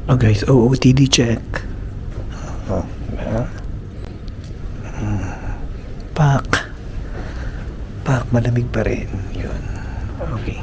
Oh guys, OOTD check. Oh, Pak, malamig pa rin. Yun. Okay.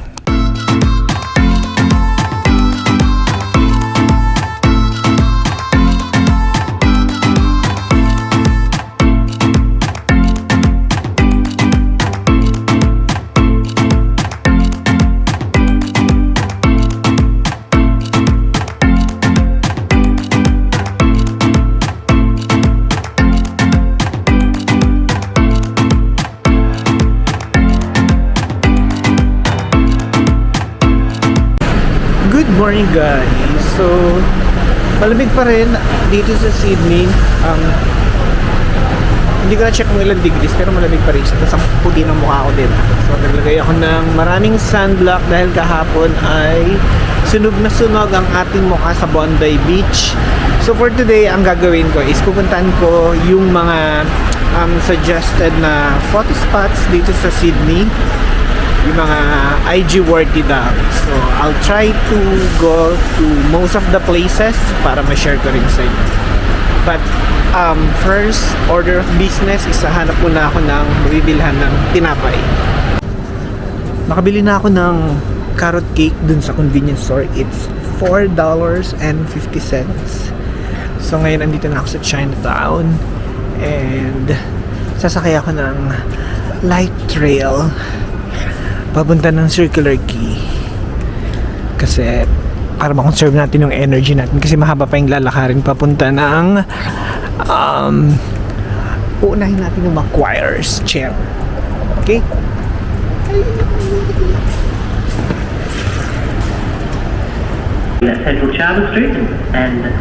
Good morning guys. So malamig pa rin dito sa Sydney. Hindi ko na check kung ilang degrees pero malamig pa rin siya. Tapos ang puti ng mukha ko din. So naglagay ako ng maraming sunblock dahil kahapon ay sunog na sunog ang ating mukha sa Bondi Beach. So for today, ang gagawin ko is pupuntahan ko yung mga suggested na photo spots dito sa Sydney, yung mga IG worthy daw. So I'll try to go to most of the places para ma-share ko rin sa inyo. But first order of business is hanap muna ako ng mabibilhan ng tinapay. Nakabili na ako ng carrot cake dun sa convenience store. It's $4.50. So ngayon andito na ako sa Chinatown and sasakay ako ng light trail papunta ng Circular Quay kasi para ma-conserve natin yung energy natin kasi mahaba pa yung lalakarin papunta ng uunahin natin yung Macquarie's Chair. Okay? Central Charter Street and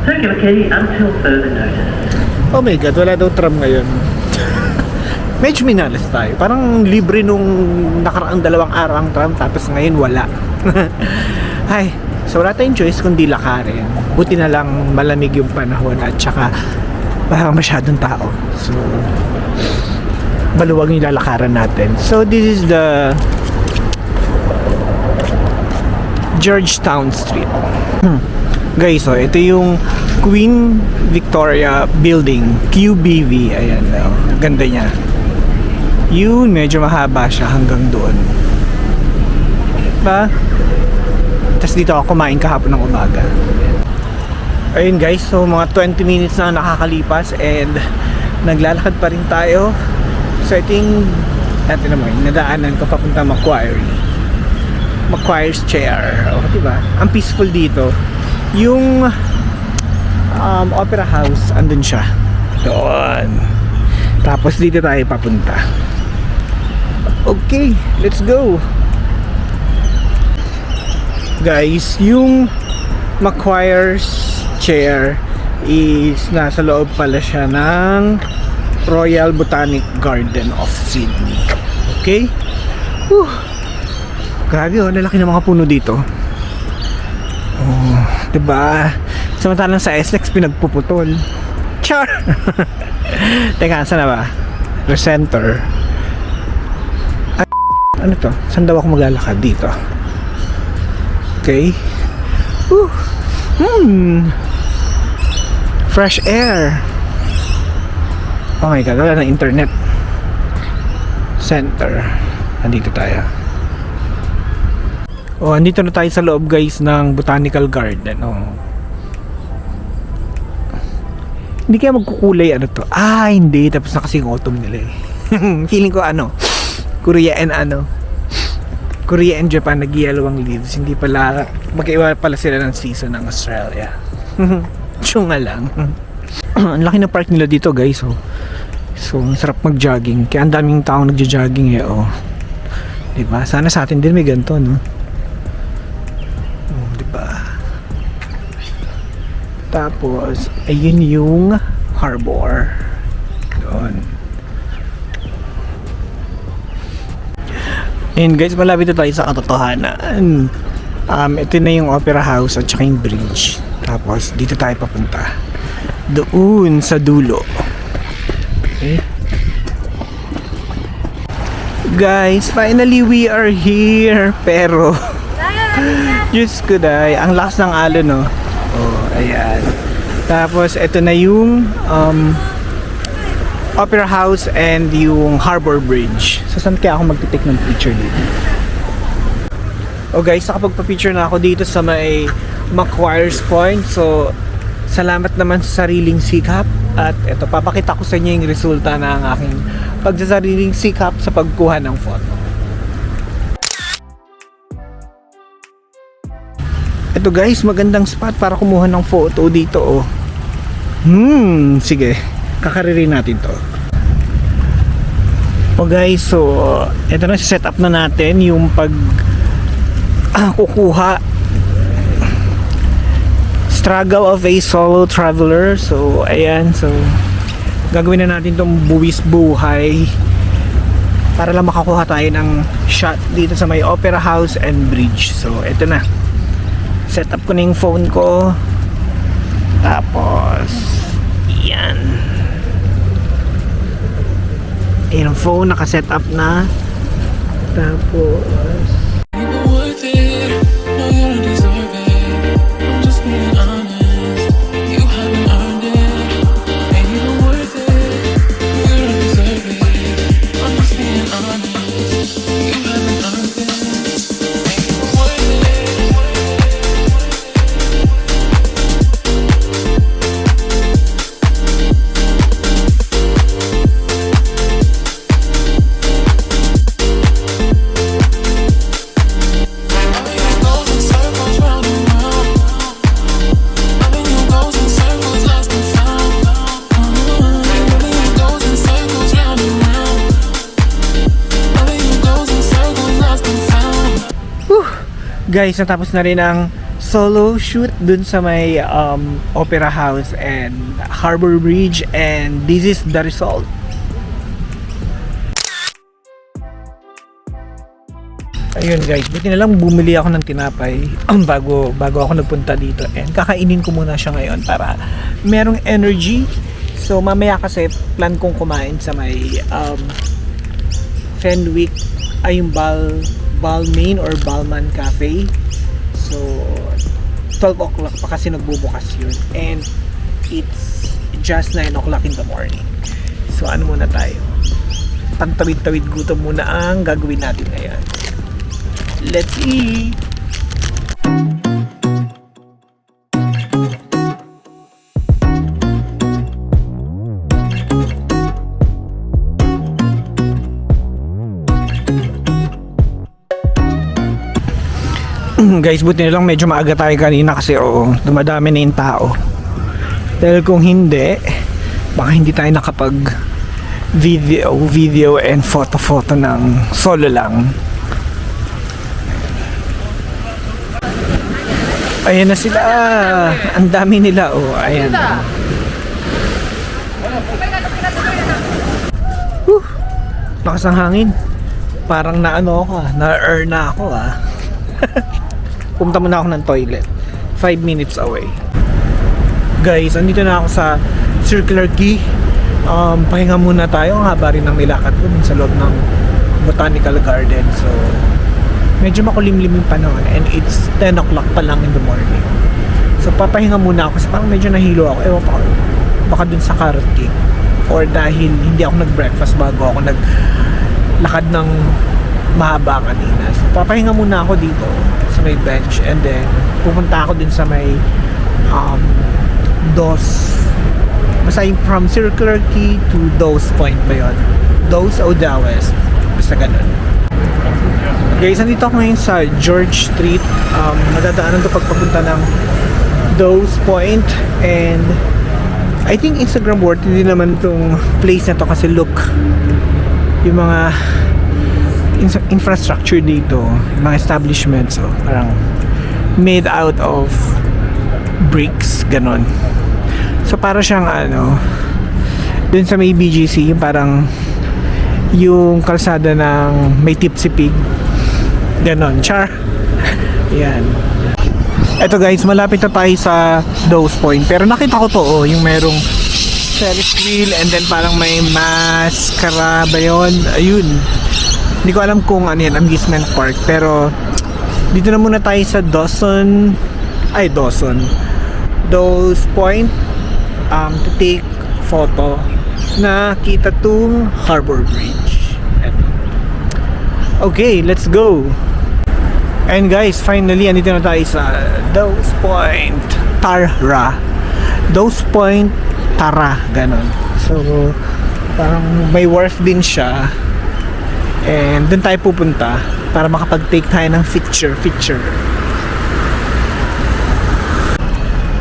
Circular Quay until further notice. Oh my God, wala daw tram ngayon. Medyo minalas tayo. Parang libre nung nakaraang 2 araw ang tram tapos ngayon wala. Ay, so wala tayong choice kundi lakarin. Buti na lang malamig yung panahon at saka parang masyadong tao. So maluwag yung lalakaran natin. So this is the Georgetown Street. Guys, so ito yung Queen Victoria Building, QBV. Ayan, ganda niya. Yun, medyo mahaba siya hanggang doon. Diba? Tapos dito ako kumain kahapon ng umaga. Ayun guys, so mga 20 minutes na nakakalipas and naglalakad pa rin tayo. So I think natin naman, nadaanan ko papunta Macquarie's Chair. O, diba? Ang peaceful dito. Yung Opera House, andun siya. Doon. Tapos dito tayo papunta. Okay, let's go. Guys, yung Macquarie's Chair is nasa loob pala siya ng Royal Botanic Garden of Sydney. Okay? Whew. Grabe, oh, lalaki ng mga puno dito. Oh, diba? Samantalang sa SLEX pinagpuputol. Char! Teka, saan na ba? Recenter. Ay, ano to? Saan daw ako maglalakad dito? Okay. Fresh air. Oh my God, wala na internet. Center. Andito tayo. Oh, andito na tayo sa loob guys ng Botanical Garden. Oh. Hindi kaya magkukulay ano to? Ah, hindi. Tapos na kasing autumn nila eh. Feeling ko Korea and Japan nag-yellow ang leaves. Hindi pala, magkaiba pala sila ng season ng Australia. Tsunga lang. Ang laki ng park nila dito guys. Oh. So, ang sarap mag-jogging. Kaya ang daming taong nagja-jogging eh. Oh. Diba? Sana sa atin din may ganito, no? Oh, diba? Tapos, ayun yung harbor. Doon. And guys, malapit na tayo sa katotohanan. Ito na yung Opera House at saka yung bridge. Tapos, dito tayo papunta. Doon sa dulo. Okay. Guys, finally we are here. Pero Diyos ko day, ang lakas ng alon, no? Oh, ayan. Tapos, ito na yung Opera House and yung Harbor Bridge. So, saan kaya ako magtitik ng picture dito? Oh guys, nakapagpa-picture na ako dito sa may Macquarie's Point. So, salamat naman sa sariling sikap. At ito, papakita ko sa inyo yung resulta ng aking pagsasariling sikap sa pagkuha ng photo. Ito guys, magandang spot para kumuha ng photo dito, oh. Sige. Kakaririn natin to. Oh guys, so ito na, set up na natin yung kukuha. Struggle of a solo traveler. So ayan, so gagawin na natin tong buwis buhay para lang makakuha tayo ng shot dito sa may Opera House and Bridge. So ito na, set up ko na yung phone ko, tapos yan, ayun ang phone, nakaset up na. Tapos guys, natapos na rin ang solo shoot dun sa may Opera House and Harbor Bridge, and this is the result. Ayun guys, buti na lang bumili ako ng tinapay bago ako nagpunta dito, and kakainin ko muna siya ngayon para merong energy. So mamaya kasi plan kong kumain sa may Fenwick, ay yung Balmain or Balman Cafe. So 12 o'clock pa kasi nagbubukas yun, and it's just 9 o'clock in the morning. So ano muna tayo, pantawid-tawid gutom muna ang gagawin natin ngayon. Let's eat! Guys, buti na lang medyo maaga tayo kanina kasi dumadami na yung tao. Dahil kung hindi, baka hindi tayo nakapag video and photo ng solo lang. Ayan na sila. Ang dami nila, ayan. Lakas ng hangin. Parang na-earn na ako, Pumunta muna ako ng toilet. 5 minutes away. Guys, andito na ako sa Circular Quay. Pahinga muna tayo. Ang haba rin ng nilakad ko sa loob ng Botanical Garden. So, medyo makulimlim yung panahon, and it's 10 o'clock pa lang in the morning. So, papahinga muna ako kasi parang medyo nahilo ako. Ewan pa, baka dun sa Carrot Cake, or dahil hindi ako nag-breakfast bago ako naglakad ng mahaba kanina. So, papahinga muna ako dito sa may bench, and then pupunta ako din sa may Dos. Basta yung from Circular Quay to Dos Point ba yun? Dos o Dawes. Basta ganun. Guys, nandito ako ngayon sa George Street. Madadaanan to pagpapunta ng Dos Point, and I think Instagram worthy din naman tong place na to kasi look, yung mga infrastructure dito, mga establishments, parang made out of bricks, ganon. So para siyang dun sa may BGC, yung parang yung kalsada ng may Tipsy Pig, ganon, char. Yan. Eto guys, malapit na tayo sa Dos Point, pero nakita ko to, yung merong Ferris wheel, and then parang may mascara ba yun? Ayun, hindi ko alam kung ano yan, amusement park, pero Dito na muna tayo sa Dawson Point to take photo na kita tong Harbor Bridge. Eto. Okay, let's go. And guys, finally andito na tayo sa Dawson Point Tara, ganon. So parang may wharf din siya, and dun tayo pupunta para makapag-take tayo ng picture.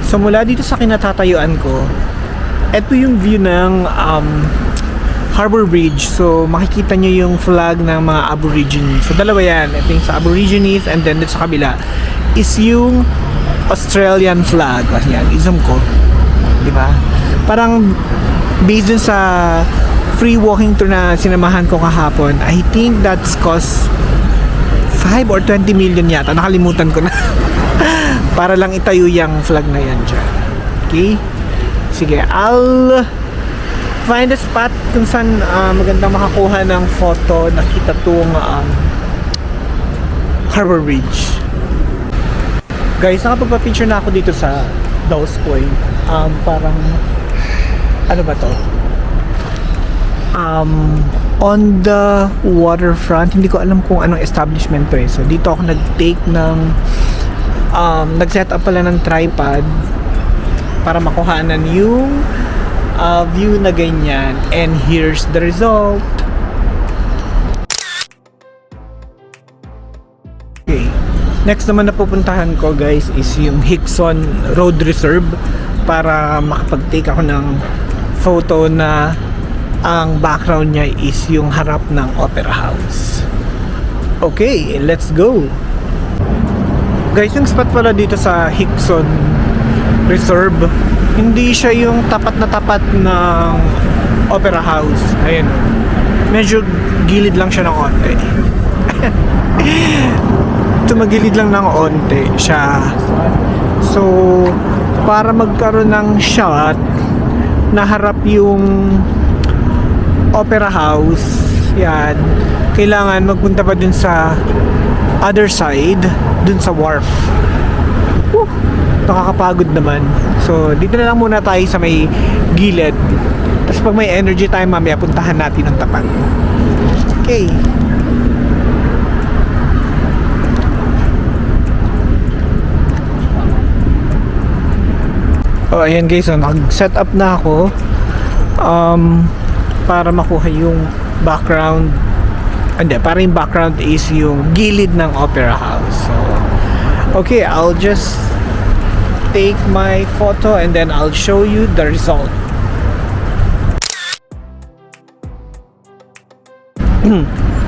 So mula dito sa kinatatayuan ko, ito yung view ng Harbor Bridge. So makikita nyo yung flag ng mga Aborigines. So dalawa yan. Ito yung sa Aborigines, and then dito sa kabila is yung Australian flag. Yan, isum ko. Diba? Parang based dun sa free walking tour na sinamahan ko kahapon, I think that's cost 5 or 20 million yata. Nakalimutan ko na. Para lang itayo yung flag na yan dyan. Okay? Sige, I'll find a spot kung saan magandang makakuha ng photo. Nakita tong Harbor Bridge. Guys, nakapagpa-picture na ako dito sa Dawson Point. Parang ano ba to? On the waterfront. Hindi ko alam kung anong establishment to eh. So dito ako nag-take ng nag-set up pala ng tripod para makuhanan yung view na ganyan. And here's the result. Okay. Next naman na pupuntahan ko guys is yung Hickson Road Reserve para makapag-take ako ng photo na ang background niya is yung harap ng Opera House. Okay, let's go. Guys, yung spot pala dito sa Hickson Reserve, hindi siya yung tapat na tapat ng Opera House. Ayun. Medyo gilid lang siya ng onte. Tumagilid lang ng onte siya. So, para magkaroon ng shot na harap yung Opera House, yan, kailangan magpunta pa dun sa other side, dun sa wharf. Nakakapagod naman. So, dito na lang muna tayo sa may gilid. Tapos pag may energy tayo mamaya, puntahan natin ang tapat. Okay. Oh, ayan guys, so nag-set up na ako para makuha yung background. Hindi, para yung background is yung gilid ng Opera House. So, okay, I'll just take my photo and then I'll show you the result.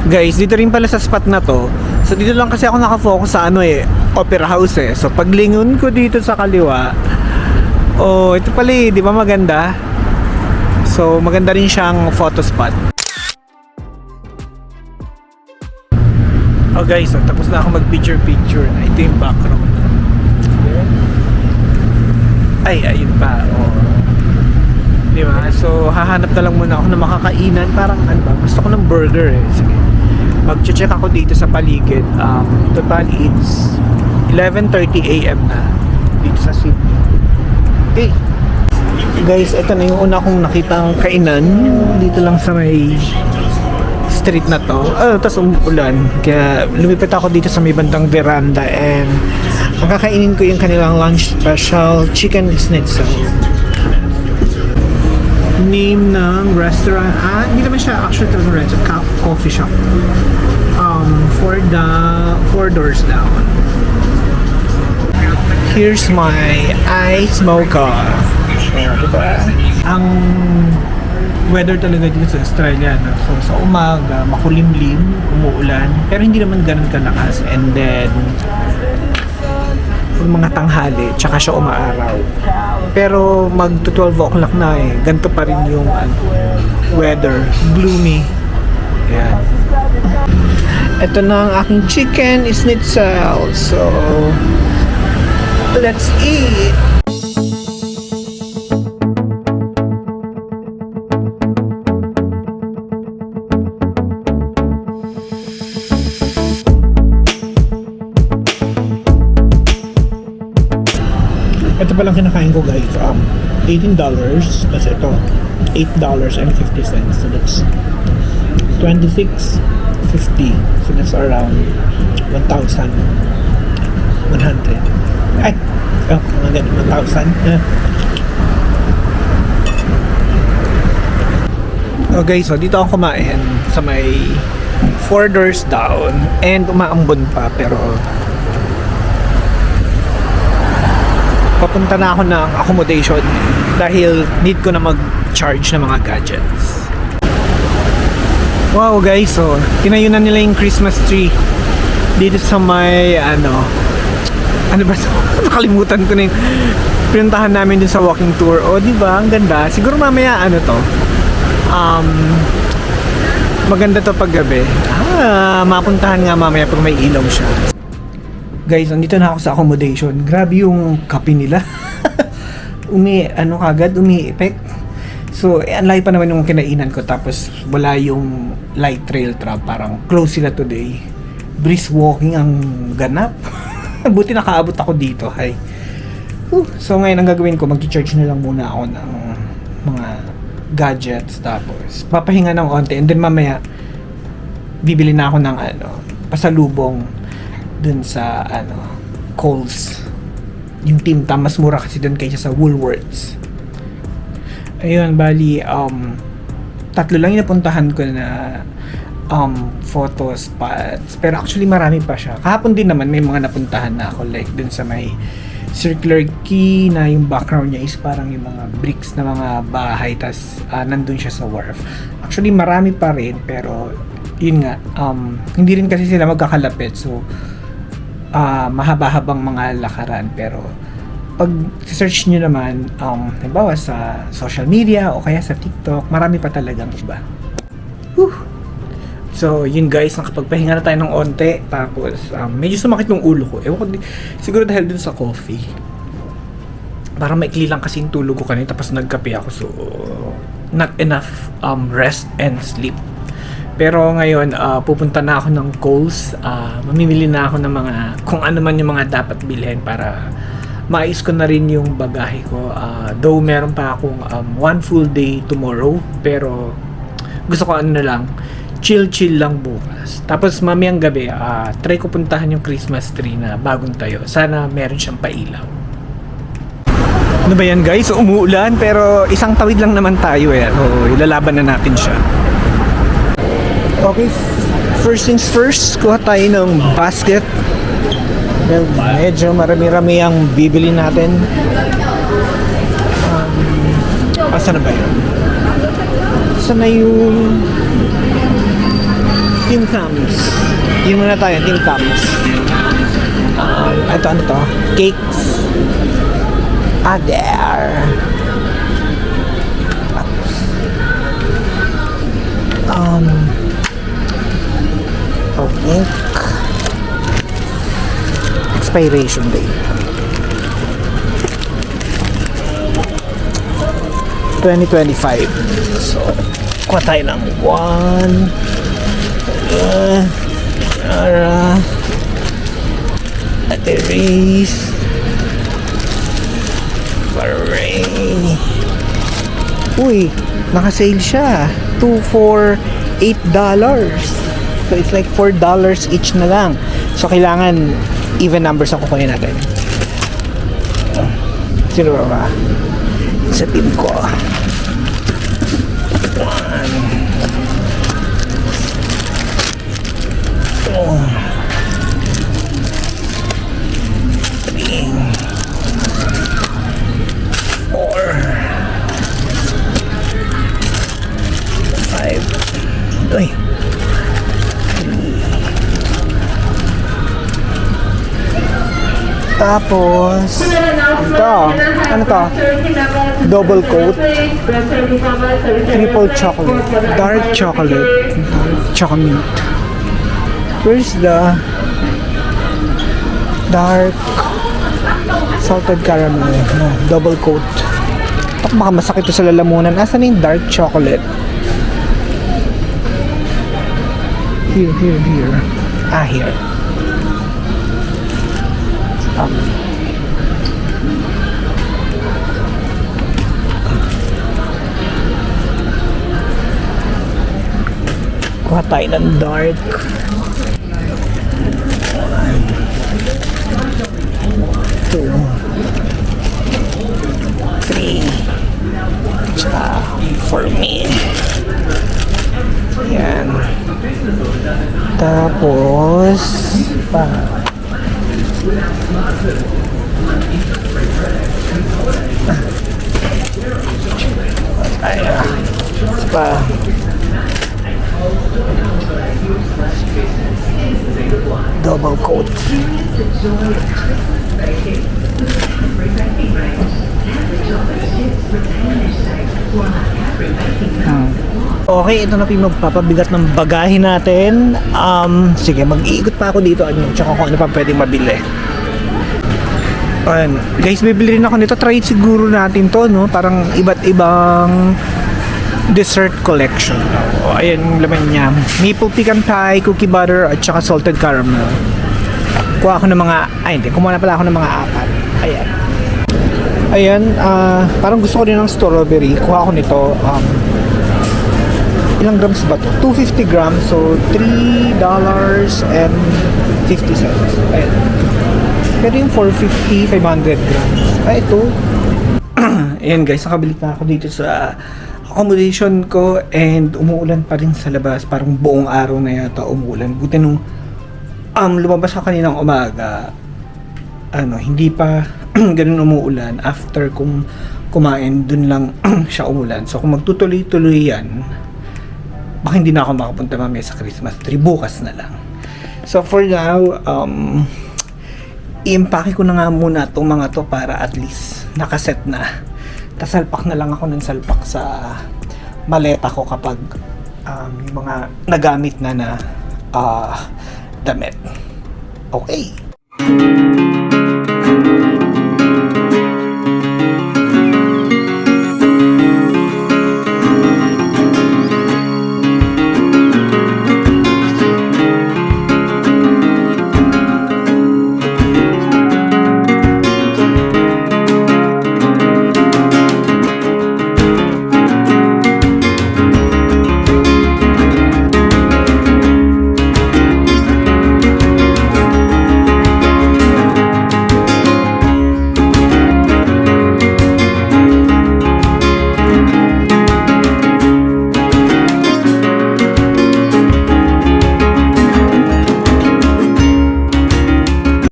Guys, dito rin pala sa spot na to. So, dito lang kasi ako nakafocus sa Opera House eh. So, paglingon ko dito sa kaliwa, oh, ito pala di ba maganda? So, maganda rin siyang photo spot. Oh guys, so, tapos na ako mag-picture na. Ito yung background. Ay, ayun pa. Oh. Di ba? So, hahanap na lang muna ako ng makakainan. Parang, ano ba? Gusto ko ng burger eh. Sige. Mag-check ako dito sa paligid. Total, it's 11:30 AM na. Dito sa Sydney. Okay. Guys, ito na yung una kong nakitang kainan dito lang sa may street na to. Tapos umuulan. Kaya lumipat ako dito sa may bandang veranda and ang kakainin ko yung kanilang lunch special, chicken schnitzel. Name ng restaurant, hindi naman siya actually talagang restaurant, coffee shop. Four doors down. Here's my ice mocha. Diba? Ang weather talaga dito sa Australia, no? So sa umaga, makulimlim, umuulan, pero hindi naman ganun kalakas. And then mga tanghali, tsaka siya umaaraw. Pero mag 12 o'clock na eh, ganito pa rin yung weather, gloomy. Ayan. Ito na ang aking chicken schnitzel. So, let's eat! Ito palang kinakain ko guys, $18, kasi ito, $8.50. So that's $26.50. So that's around 1,100. Ay! Oh, mga ganun, 1,000. Okay, so dito ako kumain sa may 4 doors down and umaambon pa, pero papunta na ako ng accommodation dahil need ko na mag-charge ng mga gadgets. Wow guys, so tinayunan nila yung Christmas tree dito sa may ano ba ito? Nakalimutan ko na yung pinuntahan namin dun sa walking tour. O di ba ang ganda. Siguro mamaya ano to, maganda to pag gabi. Mapuntahan nga mamaya pag may ilaw siya. Guys, nandito na ako sa accommodation. Grabe yung kape nila. Umi-effect. So, ang layo pa naman yung kinainan ko. Tapos, wala yung light trail trap. Parang close sila today. Brisk walking ang ganap. Buti nakaabot ako dito. Hi. So, ngayon ang gagawin ko, mag-charge na lang muna ako ng mga gadgets. Tapos, papahinga ng onte. And then, mamaya, bibili na ako ng pasalubong dun sa Kohl's. Yung Tim Tam, mas mura kasi dun kaysa sa Woolworths. Ayun, bali tatlo lang yung napuntahan ko na photo spots, pero actually marami pa siya. Kahapon din naman may mga napuntahan na ako, like dun sa may Circular Quay na yung background niya is parang yung mga bricks na mga bahay, tas nandun siya sa wharf. Actually marami pa rin, pero yun nga, hindi rin kasi sila magkakalapit, so mahaba-habang mga lakaran. Pero pag search nyo naman, halimbawa sa social media o kaya sa TikTok, marami pa talagang iba. So yun guys, nakapagpahinga na tayo ng onte. Tapos medyo sumakit yung ulo ko. Ewan ko, siguro dahil dun sa coffee. Parang maikli lang kasi yung tulog ko kanina, tapos nagkape ako, so not enough rest and sleep. Pero ngayon, pupunta na ako ng Kohl's. Mamimili na ako ng mga, kung ano man yung mga dapat bilhin para maayos ko na rin yung bagahe ko. Though meron pa akong one full day tomorrow, pero gusto ko na lang, chill lang bukas. Tapos mamayang gabi, try ko puntahan yung Christmas tree na bagong tayo. Sana meron siyang pailaw. Ano ba yan guys? Umuulan, pero isang tawid lang naman tayo eh. So, ilalaban na natin siya. Okay, first things first, kuha tayo ng basket. Well, medyo marami-rami ang bibili natin. Asa na ba yun? Asa na yung Tim Tams? Yun muna tayo, Tim Tams. Ito ano to? Cakes. There. Okay. Expiration date 2025. So, kuha tayo ng 1 batteries Faray. Uy, naka-sale siya. 2 for $8. So it's like $4 each na lang. So kailangan even numbers ang kukunin natin. Sino ba? Sa team ko. 1, 2, 3, 4, 5. Uy. Tapos ito, ano to? Double coat, triple chocolate, dark chocolate, chocolate. Where's the dark salted caramel? No, double coat. Baka masakit to sa lalamunan. Asan yung dark chocolate? Here. Here. tayo ng dark. Two. 3. Tsaka for me. Yan. Tapos pa. Ayan. Pa. Double coat. Okay, ito na po yung magpapabigat ng bagahe natin. Sige, mag-iikot pa ako dito tsaka kung ano pa pwedeng mabili. Ayan. Guys, bibili rin ako nito. Try siguro natin to, no? Parang iba't ibang dessert collection. O, ayan yung laman niya. Maple pecan pie, cookie butter, at saka salted caramel. Kuha ako ng mga, kumuha na pala ako ng mga 4. Ayan. Ayan, parang gusto ko rin ng strawberry. Kuha ako nito. Ilang grams ba to? 250 grams, so $3.50. Ayan. Pero yung 450, 500 grams. Ito. Ayan guys, nakabalik na ako dito sa accommodation ko and umuulan pa rin sa labas. Parang buong araw na yata umuulan. Buti nung lumabas ako kaninang umaga, hindi pa ganun umuulan. After kung kumain, dun lang siya umulan. So kung magtutuloy-tuloy yan, baka hindi na ako makapunta mamaya sa Christmas tree. Bukas na lang. So for now, i-impake ko na nga muna itong mga to para at least nakaset na. Tasalpak na lang ako ng salpak sa maleta ko kapag yung mga nagamit na damit. Okay.